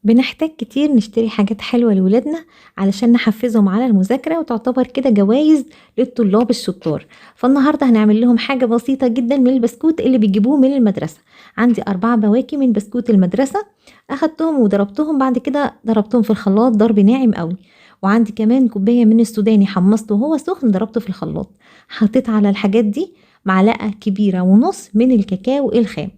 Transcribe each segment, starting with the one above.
بنحتاج كتير نشتري حاجات حلوة لولادنا علشان نحفزهم على المذاكرة وتعتبر كده جوائز للطلاب الشطار. فالنهاردة هنعمل لهم حاجة بسيطة جدا من البسكوت اللي بيجيبوه من المدرسة. عندي 4 بواكي من بسكوت المدرسة، أخدتهم وضربتهم، بعد كده ضربتهم في الخلاط ضرب ناعم قوي. وعندي كمان كوباية من السوداني حمصته وهو سخن ضربته في الخلاط. حطيت على الحاجات دي معلقة كبيرة ونص من الكاكاو الخام.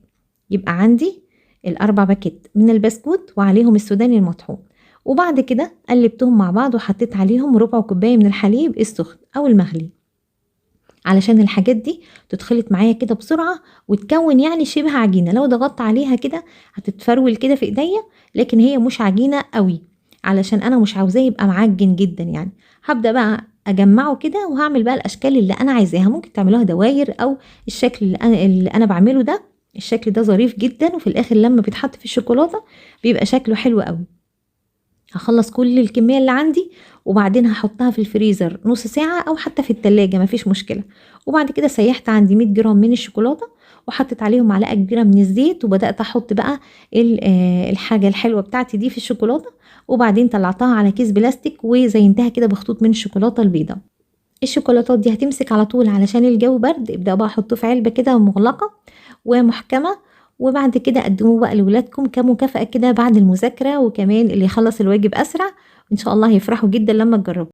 يبقى عندي ال4 باكيت من البسكوت وعليهم السوداني المطحون. وبعد كده قلبتهم مع بعض وحطيت عليهم ربع كوباية من الحليب السخن أو المغلي، علشان الحاجات دي تتخلط معايا كده بسرعة وتكون يعني شبه عجينة. لو ضغطت عليها كده هتتفرول كده في ايديا، لكن هي مش عجينة قوي علشان انا مش عاوزاه يبقى معجن جدا يعني. هبدأ بقى اجمعه كده وهعمل بقى الاشكال اللي انا عايزاها. ممكن تعملوها دواير او الشكل اللي انا بعمله ده. الشكل ده ظريف جدا، وفي الاخر لما بيتحط في الشوكولاتة بيبقى شكله حلو قوي. هخلص كل الكمية اللي عندي وبعدين هحطها في الفريزر نص ساعة او حتى في التلاجة مفيش مشكلة. وبعد كده سيحت عندي 100 جرام من الشوكولاتة وحطيت عليهم معلقة كبيرة من الزيت، وبدأت احط بقى الحاجة الحلوة بتاعتي دي في الشوكولاتة. وبعدين طلعتها على كيس بلاستيك وزينتها كده بخطوط من الشوكولاتة البيضاء. الشوكولاتات دي هتمسك على طول علشان الجو برد. ابدأوا بقى حطوه في علبة كده مغلقة ومحكمة، وبعد كده قدموه بقى لولادكم كمكافأة كده بعد المذاكرة، وكمان اللي يخلص الواجب أسرع إن شاء الله هيفرحوا جدا لما تجربوا.